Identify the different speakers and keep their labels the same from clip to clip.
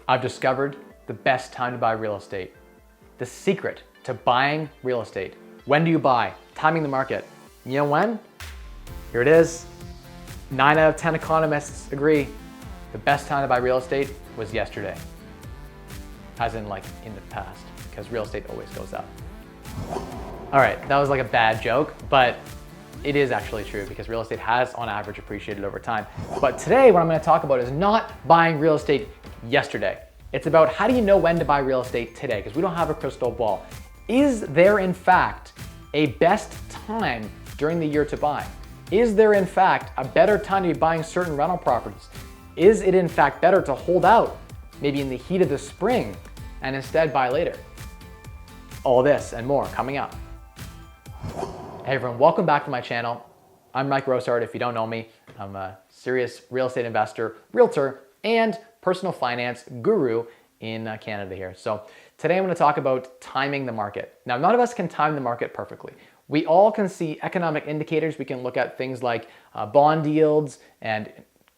Speaker 1: I've discovered the best time to buy real estate. The secret to buying real estate. When do you buy? Timing the market. You know when? Here it is. 9 out of 10 economists agree the best time to buy real estate was yesterday. As in like in the past, because real estate always goes up. All right, that was like a bad joke, but it is actually true because real estate has on average appreciated over time. But today what I'm going to talk about is not buying real estate yesterday. It's about how do you know when to buy real estate today, because we don't have a crystal ball. Is there in fact a best time during the year to buy? Is there in fact a better time to be buying certain rental properties? Is it in fact better to hold out maybe in the heat of the spring and instead buy later? All this and more coming up. Hey everyone, welcome back to my channel. I'm Rosehart. If you don't know me, I'm a serious real estate investor, realtor, and personal finance guru in Canada here. So today I'm going to talk about timing the market. Now, none of us can time the market perfectly. We all can see economic indicators. We can look at things like bond yields and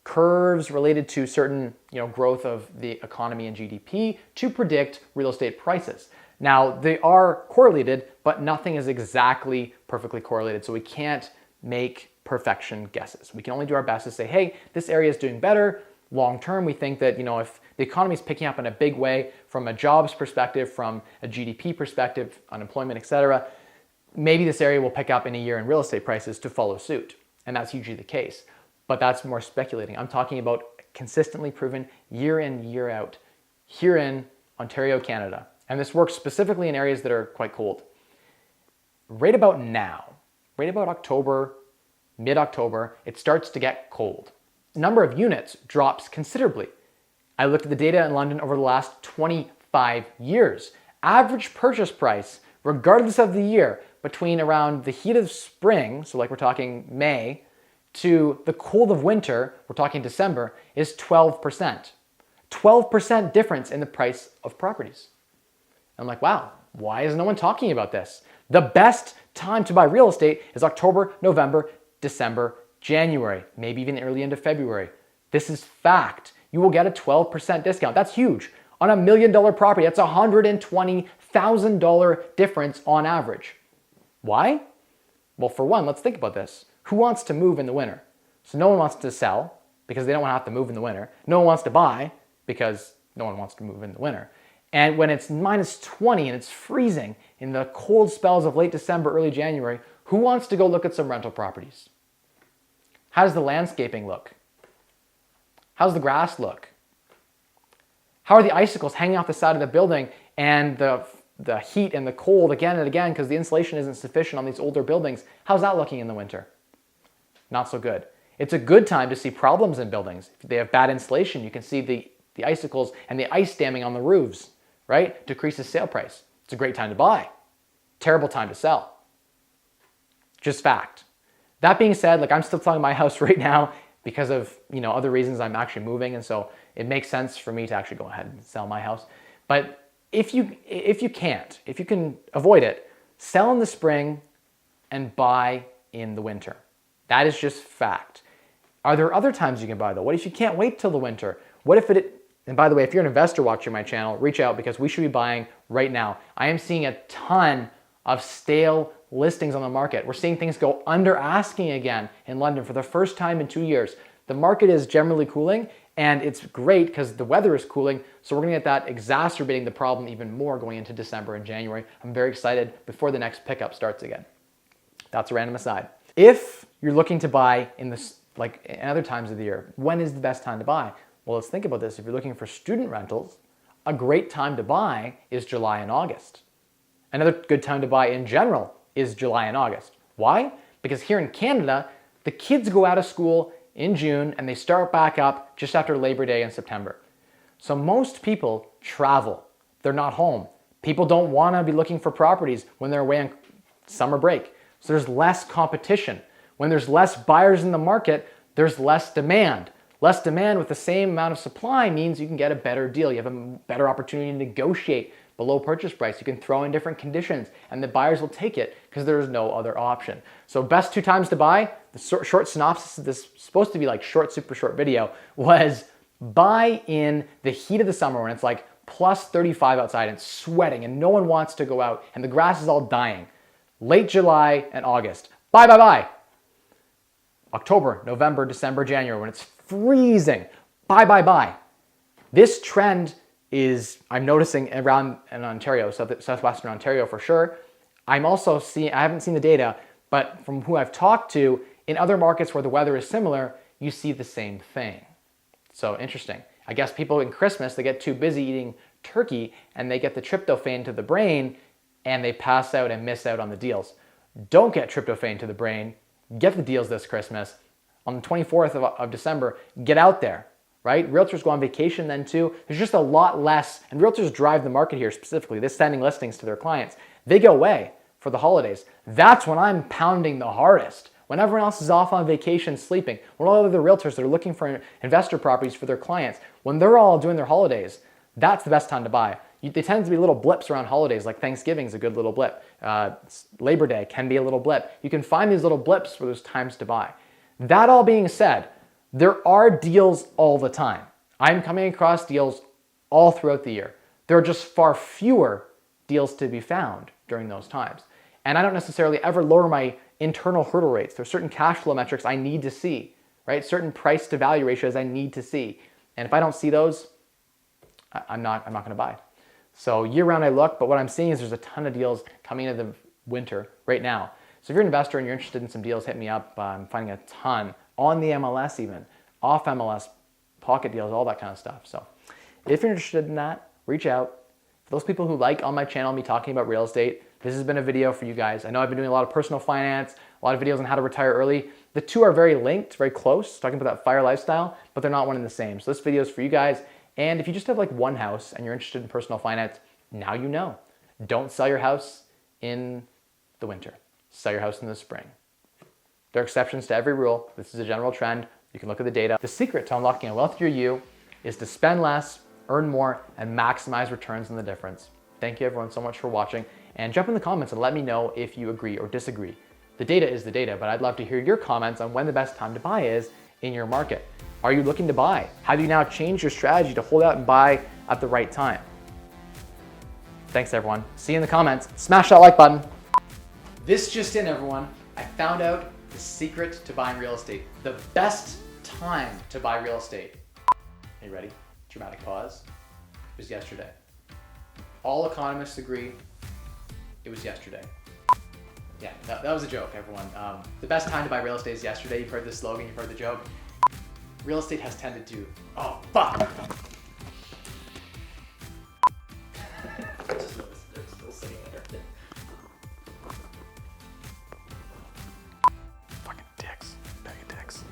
Speaker 1: curves related to certain growth of the economy and GDP to predict real estate prices. Now, they are correlated, but nothing is exactly perfectly correlated. So we can't make perfection guesses. We can only do our best to say, hey, this area is doing better. Long term, we think that if the economy is picking up in a big way from a jobs perspective, from a GDP perspective, unemployment, etc., maybe this area will pick up in a year in real estate prices to follow suit. And that's usually the case. But that's more speculating. I'm talking about consistently proven year in, year out here in Ontario, Canada. And this works specifically in areas that are quite cold. Right about now, right about October, mid-October, it starts to get cold. Number of units drops considerably. I looked at the data in London over the last 25 years. Average purchase price, regardless of the year, between around the heat of spring, so like we're talking May, to the cold of winter, we're talking December, is 12%. 12% difference in the price of properties. I'm like, wow, why is no one talking about this? The best time to buy real estate is October, November, December, January, maybe even early into February. This is fact. You will get a 12% discount. That's huge. On $1 million property, that's $120,000 difference on average. Why? Well, for one, let's think about this. Who wants to move in the winter? So no one wants to sell because they don't want to have to move in the winter. No one wants to buy because no one wants to move in the winter. And when it's -20 and it's freezing in the cold spells of late December, early January, who wants to go look at some rental properties? How does the landscaping look? How's the grass look? How are the icicles hanging off the side of the building and the heat and the cold again and again because the insulation isn't sufficient on these older buildings? How's that looking in the winter? Not so good. It's a good time to see problems in buildings. If they have bad insulation, you can see the icicles and the ice damming on the roofs, right? Decreases sale price. It's a great time to buy. Terrible time to sell. Just fact. That being said, I'm still selling my house right now because of, other reasons. I'm actually moving, and so it makes sense for me to actually go ahead and sell my house. But if you can avoid it, sell in the spring and buy in the winter. That is just fact. Are there other times you can buy though? What if you can't wait till the winter? What if and by the way, if you're an investor watching my channel, reach out because we should be buying right now. I am seeing a ton of stale listings on the market. We're seeing things go under asking again in London for the first time in 2 years. The market is generally cooling, and it's great because the weather is cooling, so we're gonna get that exacerbating the problem even more going into December and January. I'm very excited before the next pickup starts again. That's a random aside. If you're looking to buy in other times of the year, when is the best time to buy? Well, let's think about this. If you're looking for student rentals, a great time to buy is July and August. Another good time to buy in general is July and August. Why? Because here in Canada, the kids go out of school in June and they start back up just after Labor Day in September. So most people travel. They're not home. People don't want to be looking for properties when they're away on summer break. So there's less competition. When there's less buyers in the market, there's less demand. Less demand with the same amount of supply means you can get a better deal. You have a better opportunity to negotiate below purchase price. You can throw in different conditions and the buyers will take it because there's no other option. So best 2 times to buy, the short synopsis of this supposed to be like super short video was Buy in the heat of the summer when it's like plus 35 outside and sweating and no one wants to go out and the grass is all dying. Late July and August. Buy, buy, buy. October, November, December, January, when it's freezing. Buy, buy, buy. This trend is, I'm noticing around in Ontario, southwestern Ontario for sure. I'm also seeing, I haven't seen the data, but from who I've talked to, in other markets where the weather is similar, you see the same thing. So interesting. I guess people in Christmas, they get too busy eating turkey and they get the tryptophan to the brain and they pass out and miss out on the deals. Don't get tryptophan to the brain. Get the deals this Christmas. On the 24th of December, get out there, right? Realtors go on vacation then too. There's just a lot less, and realtors drive the market here specifically. They're sending listings to their clients. They go away for the holidays. That's when I'm pounding the hardest. When everyone else is off on vacation sleeping, when all other realtors are looking for investor properties for their clients, when they're all doing their holidays, that's the best time to buy. They tend to be little blips around holidays, like Thanksgiving is a good little blip. Labor Day can be a little blip. You can find these little blips where there's times to buy. That all being said, there are deals all the time. I'm coming across deals all throughout the year. There are just far fewer deals to be found during those times. And I don't necessarily ever lower my internal hurdle rates. There's certain cash flow metrics I need to see, right? Certain price to value ratios I need to see. And if I don't see those, I'm not going to buy. So year round I look, but what I'm seeing is there's a ton of deals coming into the winter right now. So if you're an investor and you're interested in some deals, hit me up. I'm finding a ton on the MLS even, off MLS, pocket deals, all that kind of stuff. So if you're interested in that, reach out. For those people who like on my channel me talking about real estate, this has been a video for you guys. I know I've been doing a lot of personal finance, a lot of videos on how to retire early. The two are very linked, very close, talking about that FIRE lifestyle, but they're not one and the same. So this video is for you guys. And if you just have like one house and you're interested in personal finance, now you know. Don't sell your house in the winter. Sell your house in the spring. There are exceptions to every rule. This is a general trend. You can look at the data. The secret to unlocking a wealthier you is to spend less, earn more, and maximize returns on the difference. Thank you everyone so much for watching. And jump in the comments and let me know if you agree or disagree. The data is the data, but I'd love to hear your comments on when the best time to buy is in your market. Are you looking to buy? Have you now changed your strategy to hold out and buy at the right time? Thanks everyone. See you in the comments. Smash that like button. This just in, everyone. I found out the secret to buying real estate. The best time to buy real estate. Are you ready? Dramatic pause. It was yesterday. All economists agree it was yesterday. Yeah, that was a joke, everyone. The best time to buy real estate is yesterday. You've heard the slogan, you've heard the joke. Real estate has tended to, oh, fuck. Just noticed they're still sitting there. Fucking dicks, bag of dicks.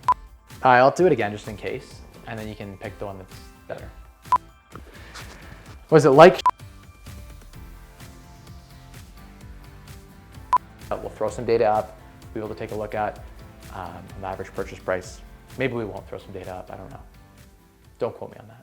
Speaker 1: All right, I'll do it again just in case, and then you can pick the one that's better. Was it like? We'll throw some data up, be able to take a look at the average purchase price. Maybe we won't throw some data up, I don't know. Don't quote me on that.